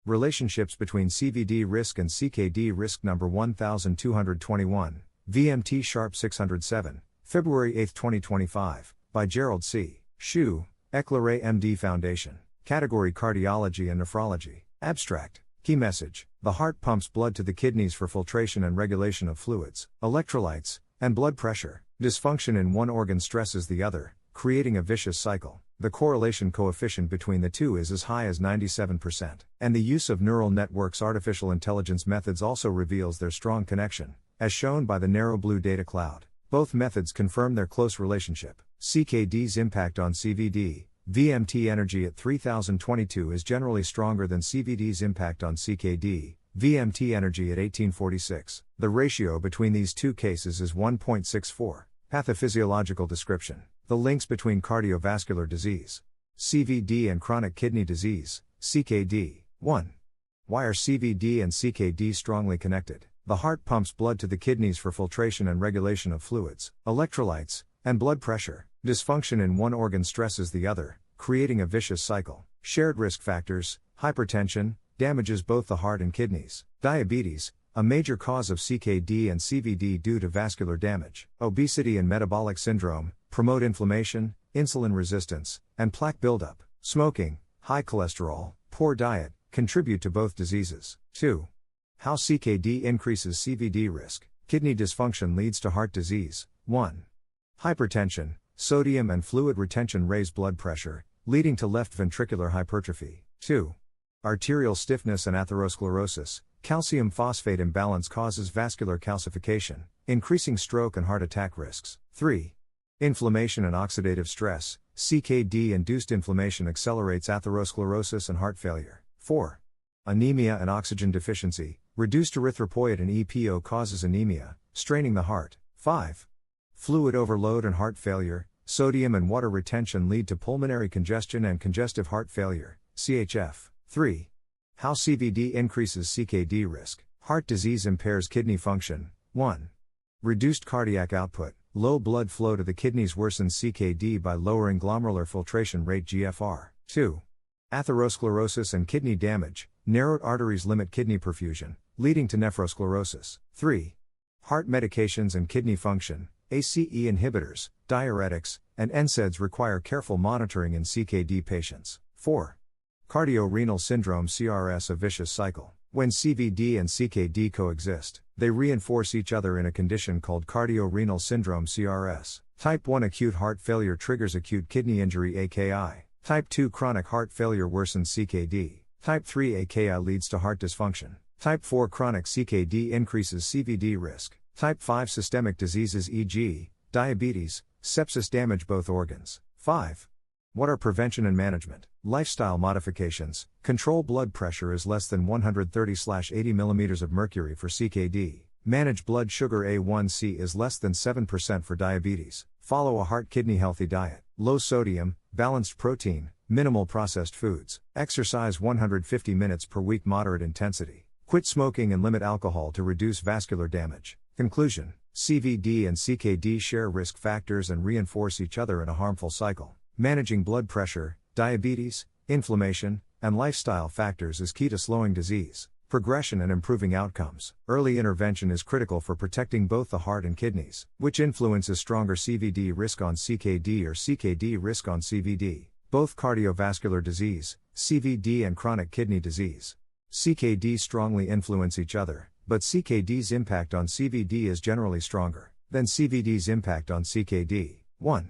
Relationships between CVD risk and CKD risk number 1221, VMT Sharp 607, February 8, 2025, by Gerald C. Shu, EclaireMD Foundation. Category Cardiology and Nephrology. Abstract. Key message: the heart pumps blood to the kidneys for filtration and regulation of fluids, electrolytes, and blood pressure. Dysfunction in one organ stresses the other, creating a vicious cycle. The correlation coefficient between the two is as high as 97%. And the use of neural networks' artificial intelligence methods also reveals their strong connection, as shown by the narrow blue data cloud. Both methods confirm their close relationship. CKD's impact on CVD. VMT energy at 3022 is generally stronger than CVD's impact on CKD, VMT energy at 1846. The ratio between these two cases is 1.64. Pathophysiological description. The links between cardiovascular disease, CVD, and chronic kidney disease, CKD. 1. Why are CVD and CKD strongly connected? The heart pumps blood to the kidneys for filtration and regulation of fluids, electrolytes, and blood pressure. Dysfunction in one organ stresses the other, creating a vicious cycle. Shared risk factors: hypertension, damages both the heart and kidneys. Diabetes, a major cause of CKD and CVD due to vascular damage. Obesity and metabolic syndrome, promote inflammation, insulin resistance, and plaque buildup. Smoking, high cholesterol, poor diet, contribute to both diseases. 2. How CKD increases CVD risk. Kidney dysfunction leads to heart disease. 1. Hypertension, sodium and fluid retention raise blood pressure, leading to left ventricular hypertrophy. 2. Arterial stiffness and atherosclerosis, calcium phosphate imbalance causes vascular calcification, increasing stroke and heart attack risks. 3. Inflammation and oxidative stress, CKD-induced inflammation accelerates atherosclerosis and heart failure. 4. Anemia and oxygen deficiency, reduced erythropoietin EPO causes anemia, straining the heart. 5. Fluid overload and heart failure, sodium and water retention lead to pulmonary congestion and congestive heart failure, CHF. 3. How CVD increases CKD risk. Heart disease impairs kidney function. 1. Reduced cardiac output, low blood flow to the kidneys worsens CKD by lowering glomerular filtration rate GFR. 2. Atherosclerosis and kidney damage, narrowed arteries limit kidney perfusion, leading to nephrosclerosis. 3. Heart medications and kidney function, ACE inhibitors, diuretics, and NSAIDs require careful monitoring in CKD patients. 4. Cardiorenal syndrome CRS, a vicious cycle. When CVD and CKD coexist, they reinforce each other in a condition called cardiorenal syndrome CRS. Type 1 acute heart failure triggers acute kidney injury AKI. Type 2 chronic heart failure worsens CKD. Type 3 AKI leads to heart dysfunction. Type 4 chronic CKD increases CVD risk. Type 5 systemic diseases e.g., diabetes, sepsis damage both organs. 5. What are prevention and management? Lifestyle modifications. Control blood pressure is less than 130/80 mm of mercury for CKD. Manage blood sugar A1C is less than 7% for diabetes. Follow a heart-kidney healthy diet. Low sodium, balanced protein, minimal processed foods. Exercise 150 minutes per week moderate intensity. Quit smoking and limit alcohol to reduce vascular damage. Conclusion: CVD and CKD share risk factors and reinforce each other in a harmful cycle. Managing blood pressure, diabetes, inflammation, and lifestyle factors is key to slowing disease progression and improving outcomes. Early intervention is critical for protecting both the heart and kidneys. Which influences stronger CVD risk on CKD or CKD risk on CVD? Both cardiovascular disease, CVD, and chronic kidney disease, CKD, strongly influence each other, but CKD's impact on CVD is generally stronger than CVD's impact on CKD. 1.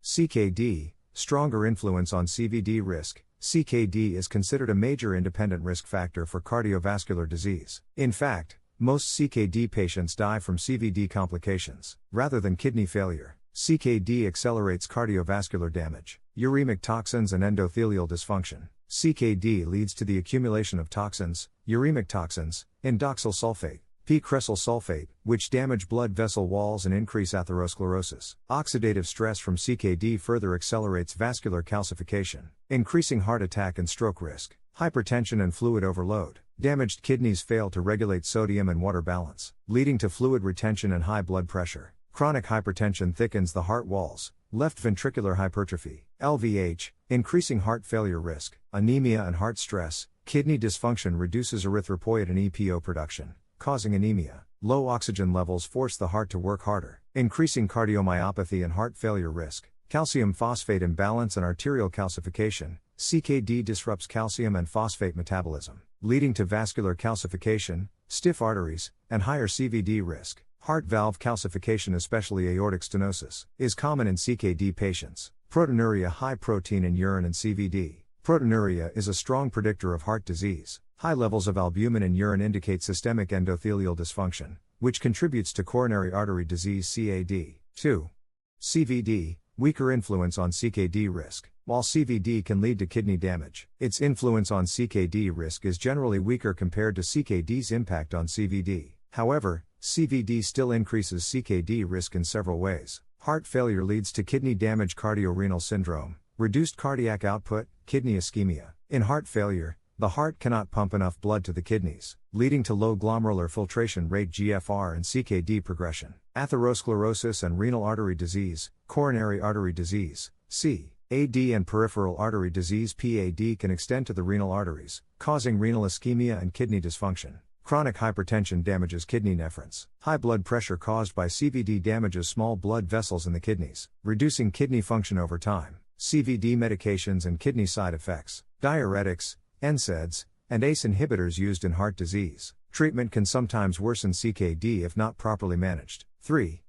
CKD, stronger influence on CVD risk. CKD is considered a major independent risk factor for cardiovascular disease. In fact, most CKD patients die from CVD complications, rather than kidney failure. CKD accelerates cardiovascular damage, uremic toxins, and endothelial dysfunction. CKD leads to the accumulation of toxins, uremic toxins, indoxyl sulfate, p-cresyl sulfate, which damage blood vessel walls and increase atherosclerosis. Oxidative stress from CKD further accelerates vascular calcification, increasing heart attack and stroke risk. Hypertension and fluid overload. Damaged kidneys fail to regulate sodium and water balance, leading to fluid retention and high blood pressure. Chronic hypertension thickens the heart walls, left ventricular hypertrophy, LVH, increasing heart failure risk. Anemia and heart stress. Kidney dysfunction reduces erythropoietin and EPO production, causing anemia. Low oxygen levels force the heart to work harder, increasing cardiomyopathy and heart failure risk. Calcium phosphate imbalance and arterial calcification. CKD disrupts calcium and phosphate metabolism, leading to vascular calcification, stiff arteries, and higher CVD risk. Heart valve calcification, especially aortic stenosis, is common in CKD patients. Proteinuria, high protein in urine and CVD. Proteinuria is a strong predictor of heart disease. High levels of albumin in urine indicate systemic endothelial dysfunction, which contributes to coronary artery disease (CAD). 2. CVD, weaker influence on CKD risk. While CVD can lead to kidney damage, its influence on CKD risk is generally weaker compared to CKD's impact on CVD. However, CVD still increases CKD risk in several ways. Heart failure leads to kidney damage, cardiorenal syndrome, reduced cardiac output, kidney ischemia. In heart failure, the heart cannot pump enough blood to the kidneys, leading to low glomerular filtration rate (GFR) and CKD progression. Atherosclerosis and renal artery disease, coronary artery disease, CAD, and peripheral artery disease (PAD) can extend to the renal arteries, causing renal ischemia and kidney dysfunction. Chronic hypertension damages kidney nephrons. High blood pressure caused by CVD damages small blood vessels in the kidneys, reducing kidney function over time. CVD medications and kidney side effects. Diuretics, NSAIDs, and ACE inhibitors used in heart disease. Treatment can sometimes worsen CKD if not properly managed. 3.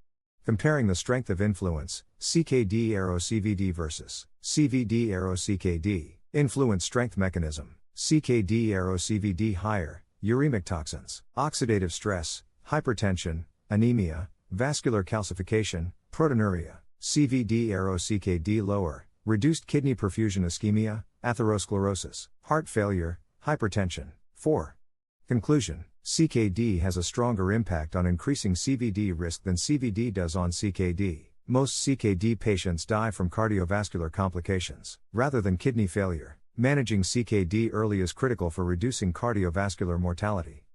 Comparing the strength of influence, CKD-CVD versus CVD-CKD. Influence strength mechanism. CKD-CVD higher, uremic toxins, oxidative stress, hypertension, anemia, vascular calcification, proteinuria. CVD-CKD lower, reduced kidney perfusion, ischemia, atherosclerosis, heart failure, hypertension. 4. Conclusion: CKD has a stronger impact on increasing CVD risk than CVD does on CKD. Most CKD patients die from cardiovascular complications, rather than kidney failure. Managing CKD early is critical for reducing cardiovascular mortality.